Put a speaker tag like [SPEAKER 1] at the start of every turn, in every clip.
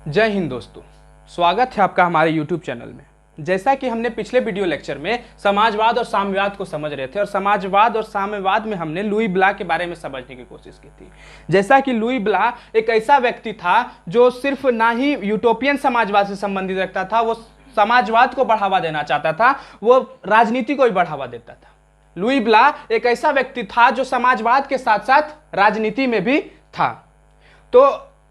[SPEAKER 1] जय हिंद दोस्तों, स्वागत है आपका हमारे YouTube चैनल में। जैसा कि हमने पिछले वीडियो लेक्चर में समाजवाद और साम्यवाद को समझ रहे थे और समाजवाद और साम्यवाद में हमने लुई ब्ला के बारे में समझने की कोशिश की थी। जैसा कि लुई ब्ला एक ऐसा व्यक्ति था जो सिर्फ ना ही यूटोपियन समाजवाद से संबंधित रखता था, वो समाजवाद को बढ़ावा देना चाहता था, वो राजनीति को भी बढ़ावा देता था। लुई ब्ला एक ऐसा व्यक्ति था जो समाजवाद के साथ साथ राजनीति में भी था। तो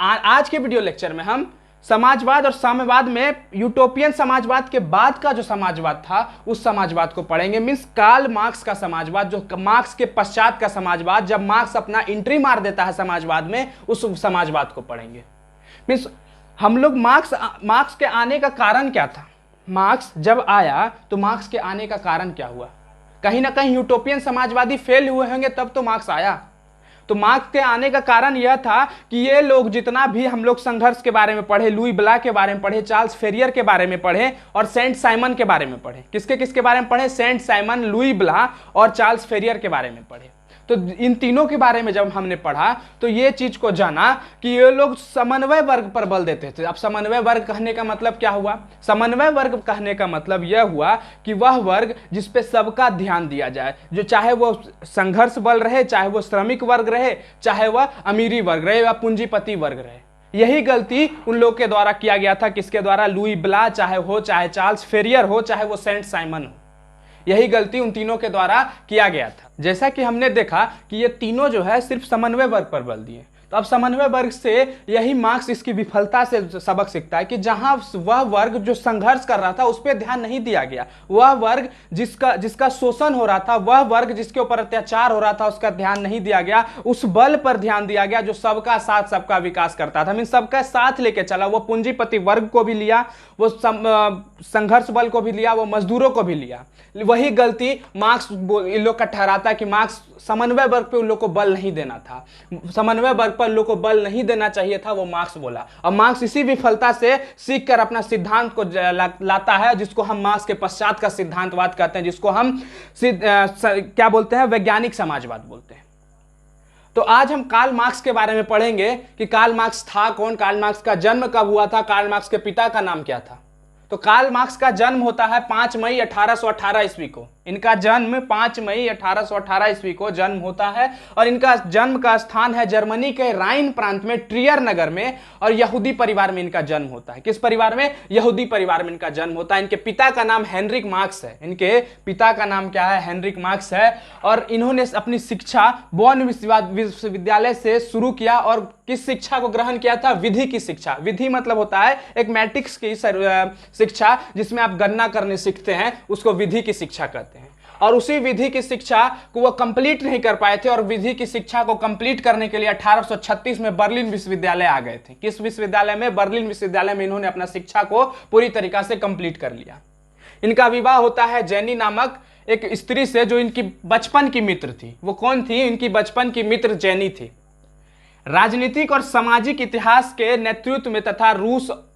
[SPEAKER 1] आज के वीडियो लेक्चर में हम समाजवाद और साम्यवाद में यूटोपियन समाजवाद के बाद का जो समाजवाद था उस समाजवाद को पढ़ेंगे। मीन्स कार्ल मार्क्स का समाजवाद, जो मार्क्स के पश्चात का समाजवाद, जब मार्क्स अपना एंट्री मार देता है समाजवाद में, उस समाजवाद को पढ़ेंगे। मीन्स हम लोग मार्क्स के आने का कारण क्या था, मार्क्स जब आया तो मार्क्स के आने का कारण क्या हुआ। कहीं ना कहीं यूटोपियन समाजवादी फेल हुए होंगे तब तो मार्क्स आया। तो मार्क्स के आने का कारण यह था कि ये लोग जितना भी हम लोग संघर्ष के बारे में पढ़े, लुई ब्ला के बारे में पढ़े, चार्ल्स फेरियर के बारे में पढ़े और सेंट साइमन के बारे में पढ़े। किसके बारे में पढ़े? सेंट साइमन, लुई ब्ला और चार्ल्स फेरियर के बारे में पढ़े। तो इन तीनों के बारे में जब हमने पढ़ा तो ये चीज को जाना कि ये लोग समन्वय वर्ग पर बल देते थे। अब समन्वय वर्ग कहने का मतलब क्या हुआ? समन्वय वर्ग कहने का मतलब यह हुआ कि वह वर्ग जिस पे सबका ध्यान दिया जाए, जो चाहे वो संघर्ष बल रहे, चाहे वो श्रमिक वर्ग रहे, चाहे वह अमीरी वर्ग रहे या पूंजीपति वर्ग रहे। यही गलती उन लोग के द्वारा किया गया था। किसके द्वारा? लुई ब्ला चाहे चार्ल्स फेरियर हो, चाहे वो सेंट साइमन हो। यही गलती उन तीनों के द्वारा किया गया था। जैसा कि हमने देखा कि ये तीनों जो है सिर्फ समन्वय वर्ग पर बल दिए। तो अब समन्वय वर्ग से यही मार्क्स इसकी विफलता से सबक सीखता है कि जहां वह वर्ग जो संघर्ष कर रहा था उस पर ध्यान नहीं दिया गया, वह वर्ग जिसका शोषण हो रहा था, वह वर्ग जिसके ऊपर अत्याचार हो रहा था उसका ध्यान नहीं दिया गया, उस बल पर ध्यान दिया गया जो सबका साथ सबका विकास करता था। मीन सबका साथ लेके चला। वो पूंजीपति वर्ग को भी लिया, वो संघर्ष बल को भी लिया, वो मजदूरों को भी लिया। वही गलती मार्क्स इन लोग का ठहराता है कि मार्क्स समन्वय वर्ग पे उन लोग को बल नहीं देना था, समन्वय वर्ग पर लोग को बल नहीं देना चाहिए था, वो मार्क्स बोला। और मार्क्स इसी विफलता से सीख कर अपना सिद्धांत को लाता है, जिसको हम मार्क्स के पश्चात का सिद्धांतवाद कहते हैं, जिसको हम क्या बोलते हैं? वैज्ञानिक समाजवाद बोलते हैं। तो आज हम कार्ल मार्क्स के बारे में पढ़ेंगे कि कार्ल मार्क्स था कौन, कार्ल मार्क्स का जन्म कब हुआ था, कार्ल मार्क्स के पिता का नाम क्या था। तो कार्ल मार्क्स का जन्म होता है 5 मई 1818 ईस्वी को। इनका जन्म 5 मई 1818 ईस्वी को जन्म होता है और इनका जन्म का स्थान है जर्मनी के राइन प्रांत में ट्रियर नगर में, और यहूदी परिवार में इनका जन्म होता है। किस परिवार में? यहूदी परिवार में इनका जन्म होता है। इनके पिता का नाम हेनरिक मार्क्स है। इनके पिता का नाम क्या है? हेनरिक मार्क्स है। और इन्होंने अपनी शिक्षा बॉन विश्वविद्यालय से शुरू किया और किस शिक्षा को ग्रहण किया था? विधि की शिक्षा। विधि मतलब होता है एक मैट्रिक्स की शिक्षा, जिसमें आप गणना करने सीखते हैं, उसको विधि की शिक्षा कहते हैं। और उसी विधि की शिक्षा को वो कंप्लीट नहीं कर पाए थे और विधि की शिक्षा को कंप्लीट करने के लिए 1836 में बर्लिन विश्वविद्यालय आ गए थे। किस विश्वविद्यालय में? बर्लिन विश्वविद्यालय में इन्होंने अपना शिक्षा को पूरी तरीका से कंप्लीट कर लिया। इनका विवाह होता है जेनी नामक एक स्त्री से जो इनकी बचपन की मित्र थी। वो कौन थी? इनकी बचपन की मित्र जेनी थी। राजनीतिक और सामाजिक इतिहास के नेतृत्व में तथा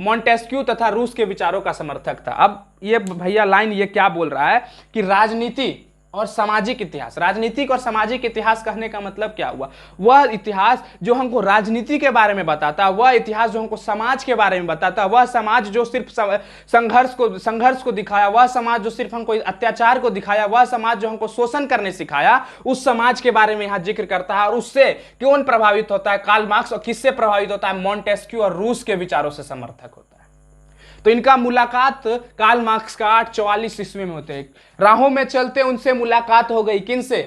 [SPEAKER 1] मॉन्टेस्क्यू तथा रूस के विचारों का समर्थक था। अब ये भैया लाइन ये क्या बोल रहा है कि राजनीति और सामाजिक इतिहास, राजनीतिक और सामाजिक इतिहास कहने का मतलब क्या हुआ? वह इतिहास जो हमको राजनीति के बारे में बताता, वह इतिहास जो हमको समाज के बारे में बताता, वह समाज जो सिर्फ संघर्ष को दिखाया, वह समाज जो सिर्फ हमको अत्याचार को दिखाया, वह समाज जो हमको शोषण करने सिखाया, उस समाज के बारे में यहाँ जिक्र करता है। और उससे कौन प्रभावित होता है? Karl Marx. और किससे प्रभावित होता है? मॉन्टेस्क्यू और रूस के विचारों से समर्थक होता है। तो इनका मुलाकात कार्ल मार्क्स का 844 ईस्वी में होते हैं। राहों में चलते उनसे मुलाकात हो गई। किनसे?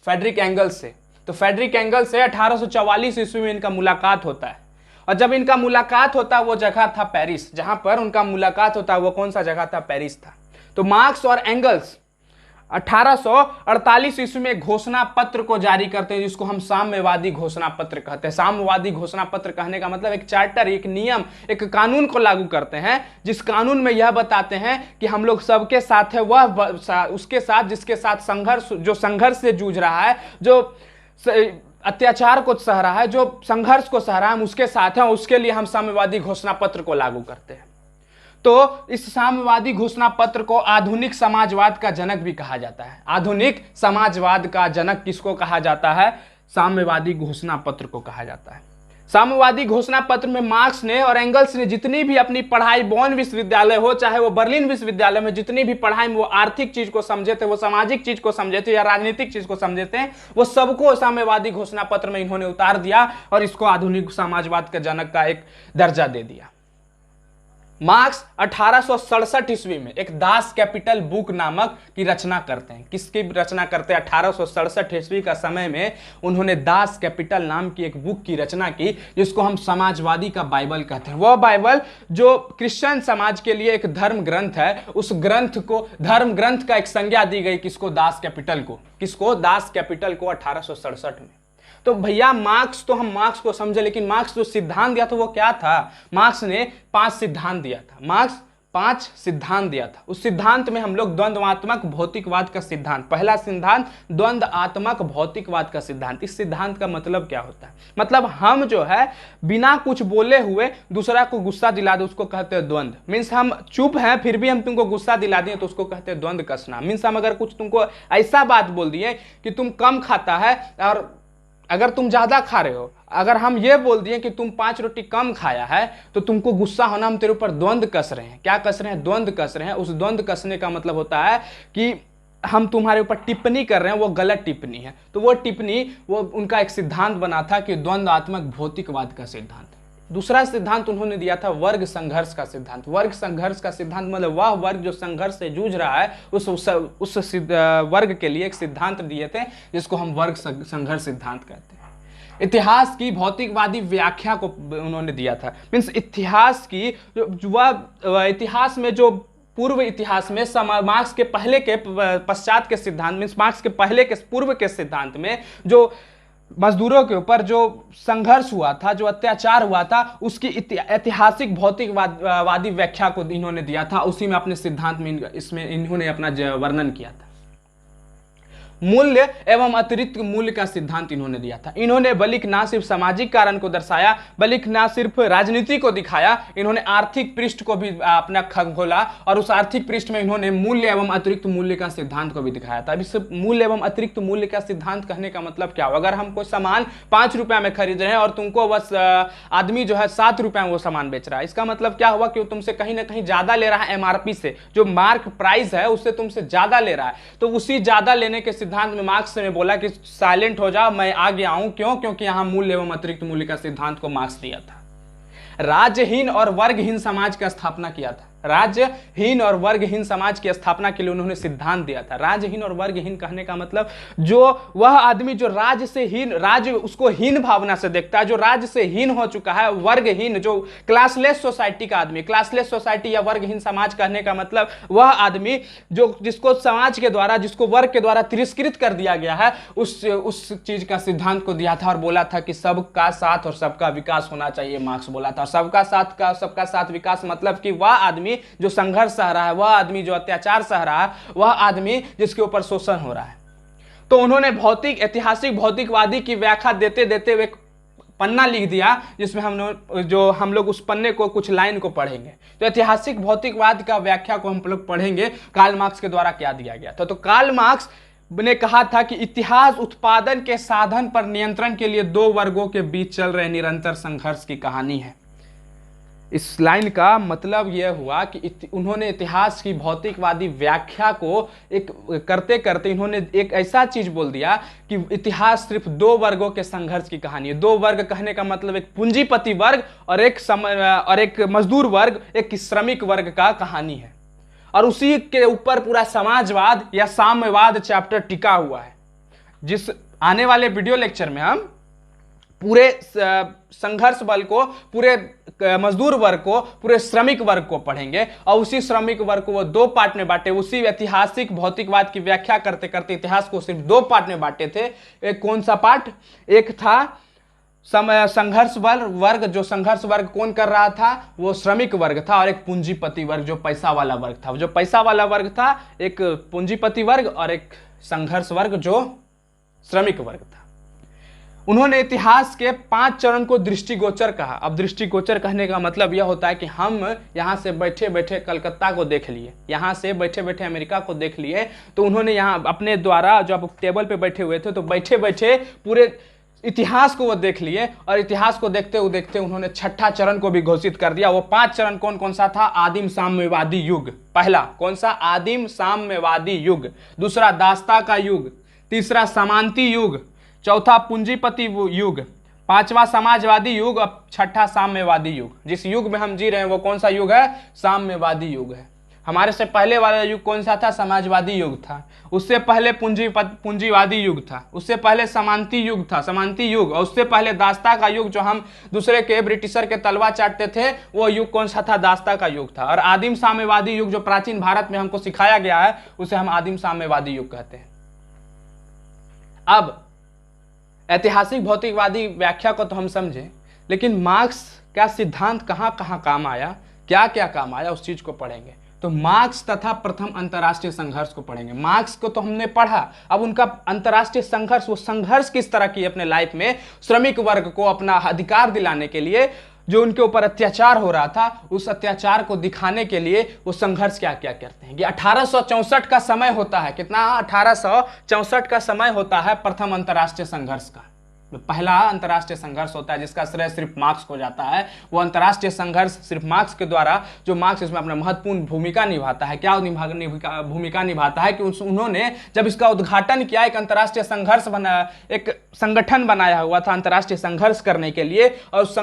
[SPEAKER 1] फ्रेडरिक एंगल्स से। तो फ्रेडरिक एंगल्स से 1844 ईस्वी में इनका मुलाकात होता है। और जब इनका मुलाकात होता है वो जगह था पेरिस। जहां पर उनका मुलाकात होता है वो कौन सा जगह था? पेरिस था। तो मार्क्स और एंगल्स 1848 ईस्वी में घोषणा पत्र को जारी करते हैं, जिसको हम साम्यवादी घोषणा पत्र कहते हैं। साम्यवादी घोषणा पत्र कहने का मतलब एक चार्टर, एक नियम, एक कानून को लागू करते हैं, जिस कानून में यह बताते हैं कि हम लोग सबके साथ है, वह उसके साथ जिसके साथ संघर्ष से जूझ रहा है, जो अत्याचार को सह रहा है, जो संघर्ष को सह रहा है, हम उसके साथ हैं। उसके लिए हम साम्यवादी घोषणा पत्र को लागू करते हैं। तो इस साम्यवादी घोषणा पत्र को आधुनिक समाजवाद का जनक भी कहा जाता है। आधुनिक समाजवाद का जनक किसको कहा जाता है? साम्यवादी घोषणा पत्र को कहा जाता है। साम्यवादी घोषणा पत्र में मार्क्स ने और एंगल्स ने जितनी भी अपनी पढ़ाई बॉन विश्वविद्यालय हो चाहे वो बर्लिन विश्वविद्यालय में जितनी भी पढ़ाई में वो आर्थिक चीज को समझे थे, वो सामाजिक चीज को समझे थे या राजनीतिक चीज को समझे थे, वो सबको साम्यवादी घोषणा पत्र में इन्होंने उतार दिया और इसको आधुनिक समाजवाद के जनक का एक दर्जा दे दिया। मार्क्स 1867 ईस्वी में एक दास कैपिटल बुक नामक की रचना करते हैं। किसकी रचना करते हैं? 1867 ईस्वी का समय में उन्होंने दास कैपिटल नाम की एक बुक की रचना की, जिसको हम समाजवादी का बाइबल कहते हैं। वह बाइबल जो क्रिश्चियन समाज के लिए एक धर्म ग्रंथ है, उस ग्रंथ को धर्म ग्रंथ का एक संज्ञा दी गई। किसको? दास कैपिटल को। किसको? दास कैपिटल को 1867 में। तो भैया मार्क्स तो हम मार्क्स को समझे, लेकिन मार्क्स जो सिद्धांत दिया था वो क्या था? मार्क्स ने 5 सिद्धांत दिया था। मार्क्स 5 सिद्धांत दिया था। उस सिद्धांत में हम लोग द्वंद्वात्मक भौतिकवाद का सिद्धांत, पहला सिद्धांत द्वंद्वात्मक भौतिकवाद का सिद्धांत। इस सिद्धांत का मतलब क्या होता है? मतलब हम जो है बिना कुछ बोले हुए दूसरा को गुस्सा दिला दे, उसको कहते हैं द्वंद। मीन्स हम चुप हैं फिर भी हम तुमको गुस्सा दिला दिए तो उसको कहते हैं द्वंद कसना। मीन्स हम अगर कुछ तुमको ऐसा बात बोल दिए कि तुम कम खाता है और अगर तुम ज्यादा खा रहे हो, अगर हम ये बोल दिए कि तुम 5 रोटी कम खाया है तो तुमको गुस्सा होना, हम तेरे ऊपर द्वंद कस रहे हैं। क्या कस रहे हैं? द्वंद कस रहे हैं। उस द्वंद कसने का मतलब होता है कि हम तुम्हारे ऊपर टिप्पणी कर रहे हैं, वो गलत टिप्पणी है। तो वो टिप्पणी वो उनका एक सिद्धांत बना था कि द्वंद्वात्मक भौतिकवाद का सिद्धांत। दूसरा सिद्धांत उन्होंने दिया था वर्ग संघर्ष का सिद्धांत। वर्ग संघर्ष का सिद्धांत मतलब वह वर्ग जो संघर्ष से जूझ रहा है उस वर्ग के लिए एक सिद्धांत दिए थे, जिसको हम वर्ग संघर्ष सिद्धांत कहते हैं। इतिहास की भौतिकवादी व्याख्या को उन्होंने दिया था। मीन्स इतिहास की इतिहास में जो पूर्व इतिहास में मार्क्स के पहले के पश्चात के सिद्धांत, मीन्स मार्क्स के पहले के पूर्व के सिद्धांत में जो मजदूरों के ऊपर जो संघर्ष हुआ था, जो अत्याचार हुआ था, उसकी ऐतिहासिक भौतिकवादी व्याख्या को इन्होंने दिया था। उसी में अपने सिद्धांत में इसमें इन्होंने अपना वर्णन किया था। मूल्य एवं अतिरिक्त मूल्य का सिद्धांत इन्होंने दिया था। इन्होंने बल्कि ना सिर्फ सामाजिक कारण को दर्शाया, बल्कि ना सिर्फ राजनीति को दिखाया, इन्होंने आर्थिक पृष्ठ को भी अपना खोला और उस आर्थिक पृष्ठ में इन्होंने मूल्य एवं अतिरिक्त मूल्य का सिद्धांत को भी दिखाया था। अभी सिर्फ मूल्य एवं अतिरिक्त मूल्य का सिद्धांत कहने का मतलब क्या हो? अगर हम कोई सामान 5 रुपया में खरीद रहे हैं और तुमको बस आदमी जो है 7 रुपया में वो सामान बेच रहा है, इसका मतलब क्या हुआ कि वो तुमसे कहीं ना कहीं ज्यादा ले रहा है। एमआरपी से जो मार्क प्राइस है उससे तुमसे ज्यादा ले रहा है। तो उसी ज्यादा लेने के सिद्धांत में मार्क्स ने बोला कि साइलेंट हो जाओ, मैं आ गया हूं। क्यों? क्योंकि यहां मूल्य एवं अतिरिक्त मूल्य का सिद्धांत को मार्क्स दिया था। राज्यहीन और वर्गहीन समाज की स्थापना किया था। राज्यहीन और वर्गहीन समाज की स्थापना के लिए उन्होंने सिद्धांत दिया था। राज्यहीन और वर्गहीन कहने का मतलब जो वह आदमी जो राज्य से हीन, राज्य उसको हीन भावना से देखता है, जो राज्य से हीन हो चुका है, वर्गहीन जो क्लासलेस सोसाइटी का आदमी। क्लासलेस सोसाइटी या वर्गहीन समाज कहने का मतलब वह आदमी जो जिसको समाज के द्वारा, जिसको वर्ग के द्वारा तिरस्कृत कर दिया गया है, उस चीज का सिद्धांत को दिया था और बोला था कि सबका साथ और सबका विकास होना चाहिए। मार्क्स बोला था सबका साथ विकास मतलब कि वह आदमी जो संघर्ष सह रहा है, वह आदमी जो अत्याचार सह रहा है, वह आदमी जिसके ऊपर शोषण हो रहा है। तो उन्होंने ऐतिहासिक भौतिकवादी की व्याख्या देते देते एक पन्ना लिख दिया, जिसमें हम लोग उस पन्ने को कुछ लाइन को पढ़ेंगे। तो ऐतिहासिक भौतिकवाद का व्याख्या को हम लोग पढ़ेंगे कार्ल मार्क्स के द्वारा क्या दिया गया था। तो कार्ल मार्क्स ने कहा था कि इतिहास उत्पादन के साधन पर नियंत्रण के लिए 2 वर्गों के बीच चल रहे निरंतर संघर्ष की कहानी है। इस लाइन का मतलब यह हुआ कि उन्होंने इतिहास की भौतिकवादी व्याख्या को एक करते करते इन्होंने एक ऐसा चीज बोल दिया कि इतिहास सिर्फ 2 वर्गों के संघर्ष की कहानी है। 2 वर्ग कहने का मतलब एक पूंजीपति वर्ग और एक मजदूर वर्ग, एक श्रमिक वर्ग का कहानी है। और उसी के ऊपर पूरा समाजवाद या साम्यवाद चैप्टर टिका हुआ है। जिस आने वाले वीडियो लेक्चर में हम पूरे संघर्ष बल को, पूरे मजदूर वर्ग को, पूरे श्रमिक वर्ग को पढ़ेंगे और उसी श्रमिक वर्ग को वो 2 पार्ट में बांटे। उसी ऐतिहासिक भौतिकवाद की व्याख्या करते करते इतिहास को सिर्फ 2 पार्ट में बांटे थे। एक कौन सा पार्ट? एक था संघर्ष बल वर्ग, जो संघर्ष वर्ग कौन कर रहा था? वो श्रमिक वर्ग था। और एक पूंजीपति वर्ग जो पैसा वाला वर्ग था। जो पैसा वाला वर्ग था एक पूंजीपति वर्ग और एक संघर्ष वर्ग जो श्रमिक वर्ग था। उन्होंने इतिहास के 5 चरण को दृष्टिगोचर कहा। अब दृष्टिगोचर कहने का मतलब यह होता है कि हम यहाँ से बैठे बैठे कलकत्ता को देख लिए, यहाँ से बैठे बैठे अमेरिका को देख लिए। तो उन्होंने यहाँ अपने द्वारा, जो आप टेबल पे बैठे हुए थे, तो बैठे बैठे पूरे इतिहास को वो देख लिए और इतिहास को देखते उन्होंने छठा चरण को भी घोषित कर दिया। वो 5 चरण कौन कौन सा था? आदिम साम्यवादी युग, पहला कौन सा? आदिम साम्यवादी युग। दूसरा दास्ता का युग। तीसरा समांती युग। चौथा पूंजीपति युग। पांचवा समाजवादी युग। अब छठा साम्यवादी युग। जिस युग में हम जी रहे हैं वो कौन सा युग है? साम्यवादी युग है। हमारे से पहले वाला युग कौन सा था? समाजवादी युग था। उससे पहले पूंजीवादी युग था। उससे पहले समांती युग था, समांती युग। और उससे पहले दास्ता का युग, जो हम दूसरे के ब्रिटिशर के तलवा चाटते थे, वो युग कौन सा था? दास्ता का युग था। और आदिम साम्यवादी युग जो प्राचीन भारत में हमको सिखाया गया है, उसे हम आदिम साम्यवादी युग कहते हैं। अब ऐतिहासिक भौतिकवादी व्याख्या को तो हम समझे, लेकिन मार्क्स का सिद्धांत कहाँ कहाँ काम आया, क्या क्या काम आया, उस चीज को पढ़ेंगे। तो मार्क्स तथा प्रथम अंतरराष्ट्रीय संघर्ष को पढ़ेंगे। मार्क्स को तो हमने पढ़ा, अब उनका अंतरराष्ट्रीय संघर्ष, वो संघर्ष किस तरह की अपने लाइफ में श्रमिक वर्ग को अपना अधिकार दिलाने के लिए, जो उनके ऊपर अत्याचार हो रहा था, उस अत्याचार को दिखाने के लिए वो संघर्ष क्या क्या करते हैं। कि 1864 का समय होता है, कितना? 1864 का समय होता है प्रथम अंतरराष्ट्रीय संघर्ष का। पहला अंतरराष्ट्रीय संघर्ष होता है जिसका श्रेय सिर्फ मार्क्स को जाता है। वो अंतरराष्ट्रीय संघर्ष सिर्फ मार्क्स के द्वारा, जो मार्क्स इसमें अपना महत्वपूर्ण भूमिका निभाता है। क्या भूमिका निभाता है? कि उन्होंने जब इसका उद्घाटन किया, एक अंतरराष्ट्रीय संघर्ष बना, एक संगठन बनाया हुआ था अंतरराष्ट्रीय संघर्ष करने के लिए, और उस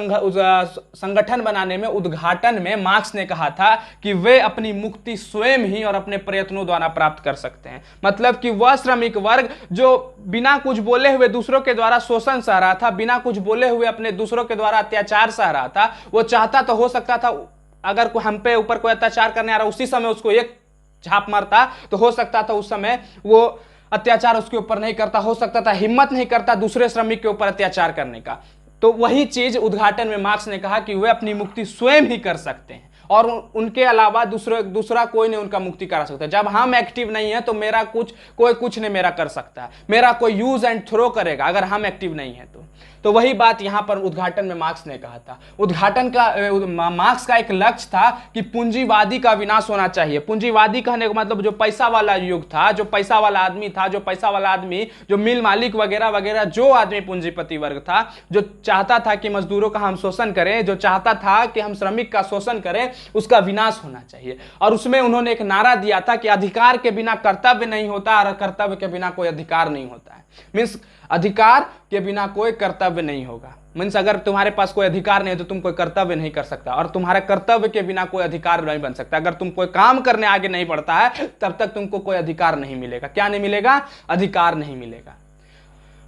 [SPEAKER 1] संगठन बनाने में, उद्घाटन में मार्क्स ने कहा था कि वे अपनी मुक्ति स्वयं ही और अपने प्रयत्नों द्वारा प्राप्त कर सकते हैं। मतलब कि वह श्रमिक वर्ग जो बिना कुछ बोले हुए दूसरों के द्वारा शोषण सह रहा था, बिना कुछ बोले हुए अपने दूसरों के द्वारा अत्याचार सह रहा था, वो चाहता तो हो सकता था, अगर कोई हम पे ऊपर कोई अत्याचार करने आ रहा, उसी समय उसको एक झाप मारता तो हो सकता था उस समय वो अत्याचार उसके ऊपर नहीं करता, हो सकता था हिम्मत नहीं करता दूसरे श्रमिक के ऊपर अत्याचार करने का। तो वही चीज उद्घाटन में मार्क्स ने कहा कि वे अपनी मुक्ति स्वयं ही कर सकते हैं और उनके अलावा दूसरा कोई नहीं उनका मुक्ति करा सकता। जब हम एक्टिव नहीं है तो कोई कुछ नहीं मेरा कर सकता है, मेरा कोई यूज एंड थ्रो करेगा अगर हम एक्टिव नहीं है तो वही बात यहां पर उद्घाटन में मार्क्स ने कहा था। उद्घाटन का मार्क्स का एक लक्ष्य था कि पूंजीवादी का विनाश होना चाहिए। पूंजीवादी कहने का मतलब जो पैसा वाला युग था, जो पैसा वाला आदमी, जो मिल मालिक वगैरह वगैरह, जो आदमी पूंजीपति वर्ग था, जो चाहता था कि मजदूरों का हम शोषण करें, जो चाहता था कि हम श्रमिक का शोषण करें, उसका विनाश होना चाहिए। और उसमें उन्होंने एक नारा दिया था कि अधिकार के बिना कर्तव्य नहीं होता और कर्तव्य के बिना कोई अधिकार नहीं होता है। मीन्स अधिकार के बिना कोई कर्तव्य नहीं होगा। मीन्स अगर तुम्हारे पास कोई अधिकार नहीं है तो तुम कोई कर्तव्य नहीं कर सकता, और तुम्हारे कर्तव्य के बिना कोई अधिकार नहीं बन सकता। अगर तुम कोई काम करने आगे नहीं बढ़ता है तब तक तुमको कोई अधिकार नहीं मिलेगा। क्या नहीं मिलेगा? अधिकार नहीं मिलेगा।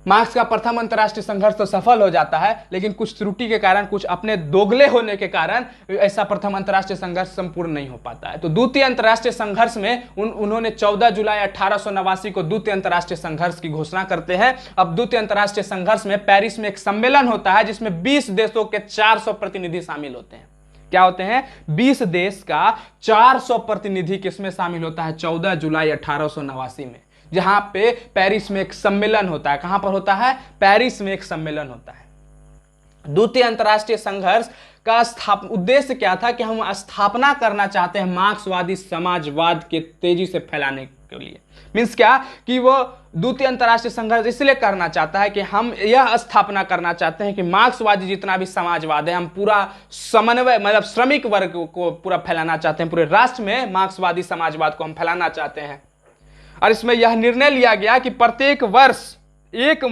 [SPEAKER 1] मार्क्स का प्रथम अंतरराष्ट्रीय संघर्ष तो सफल हो जाता है, लेकिन कुछ त्रुटि के कारण, कुछ अपने दोगले होने के कारण ऐसा प्रथम अंतरराष्ट्रीय संघर्ष संपूर्ण नहीं हो पाता है। तो द्वितीय अंतरराष्ट्रीय संघर्ष में उन्होंने 14 जुलाई 1889 को द्वितीय अंतरराष्ट्रीय संघर्ष की घोषणा करते हैं। अब द्वितीय अंतरराष्ट्रीय संघर्ष में पेरिस में एक सम्मेलन होता है जिसमें 20 देशों के 400 प्रतिनिधि शामिल होते हैं। क्या होते हैं? 20 देश का 400 प्रतिनिधि किसमें शामिल होता है? 14 जुलाई 1889 में, जहां पे पेरिस में एक सम्मेलन होता है। कहां पर होता है? पेरिस में एक सम्मेलन होता है। द्वितीय अंतरराष्ट्रीय संघर्ष का उद्देश्य क्या था? कि हम स्थापना करना चाहते हैं मार्क्सवादी समाजवाद के तेजी से फैलाने के लिए। मीन्स क्या? कि वो द्वितीय अंतरराष्ट्रीय संघर्ष इसलिए करना चाहता है कि हम यह स्थापना करना चाहते हैं कि मार्क्सवादी जितना भी समाजवाद है, हम पूरा समन्वय, मतलब श्रमिक वर्ग को पूरा फैलाना चाहते हैं। पूरे राष्ट्र में मार्क्सवादी समाजवाद को हम फैलाना चाहते हैं। और इसमें यह निर्णय लिया गया कि प्रत्येक वर्ष 1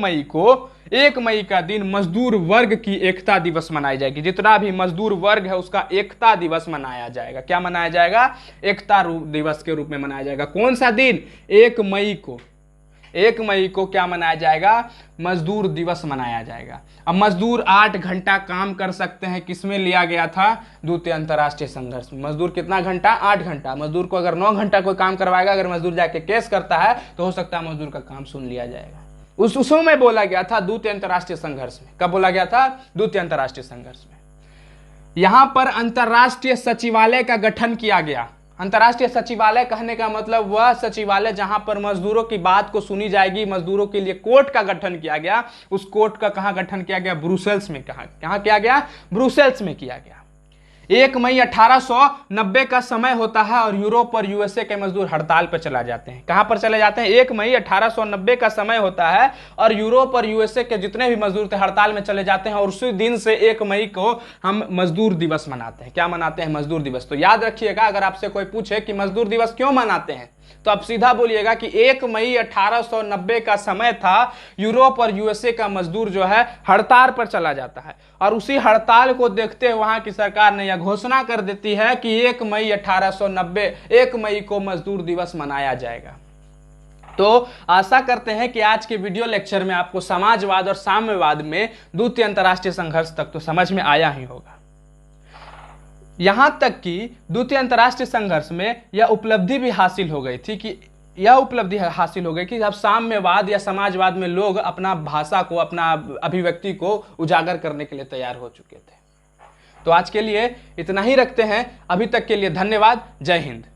[SPEAKER 1] मई का दिन मजदूर वर्ग की एकता दिवस मनाई जाएगी। जितना भी मजदूर वर्ग है उसका एकता दिवस मनाया जाएगा। क्या मनाया जाएगा? एकता दिवस के रूप में मनाया जाएगा। कौन सा दिन? 1 मई को। 1 मई को क्या मनाया जाएगा? मजदूर दिवस मनाया जाएगा। अब मजदूर 8 घंटा काम कर सकते हैं। किसमें लिया गया था? द्वितीय अंतरराष्ट्रीय संघर्ष में। मजदूर कितना घंटा? 8 घंटा। मजदूर को अगर 9 घंटा कोई काम करवाएगा, अगर मजदूर जाके केस करता है तो हो सकता है मजदूर का काम सुन लिया जाएगा। उसमें बोला गया था द्वितीय अंतरराष्ट्रीय संघर्ष में। कब बोला गया था? द्वितीय अंतरराष्ट्रीय संघर्ष में। यहां पर अंतरराष्ट्रीय सचिवालय का गठन किया गया। अंतरराष्ट्रीय सचिवालय कहने का मतलब वह सचिवालय जहां पर मजदूरों की बात को सुनी जाएगी। मजदूरों के लिए कोर्ट का गठन किया गया। उस कोर्ट का कहां गठन किया गया? ब्रुसेल्स में। कहां किया गया? ब्रुसेल्स में किया गया। 1 मई 1890 का समय होता है और यूरोप और यूएसए के मजदूर हड़ताल पर चला जाते हैं। कहां पर चले जाते हैं? 1 मई 1890 का समय होता है और यूरोप और यूएसए के जितने भी मजदूर थे हड़ताल में चले जाते हैं और उसी दिन से 1 मई को हम मजदूर दिवस मनाते हैं। क्या मनाते हैं? मजदूर दिवस। तो याद रखिएगा, अगर आपसे कोई पूछे कि मजदूर दिवस क्यों मनाते हैं तो आप सीधा बोलिएगा कि 1 मई 1890 का समय था, यूरोप और यूएसए का मजदूर जो है हड़ताल पर चला जाता है और उसी हड़ताल को देखते हुए वहां की सरकार ने यह घोषणा कर देती है कि 1 मई 1890 1 मई को मजदूर दिवस मनाया जाएगा। तो आशा करते हैं कि आज के वीडियो लेक्चर में आपको समाजवाद और साम्यवाद में द्वितीय अंतर्राष्ट्रीय संघर्ष तक तो समझ में आया ही होगा। यहां तक कि द्वितीय अंतर्राष्ट्रीय संघर्ष में यह उपलब्धि भी हासिल हो गई थी कि अब साम्यवाद या समाजवाद में लोग अपना भाषा को, अपना अभिव्यक्ति को उजागर करने के लिए तैयार हो चुके थे। तो आज के लिए इतना ही रखते हैं। अभी तक के लिए धन्यवाद। जय हिंद।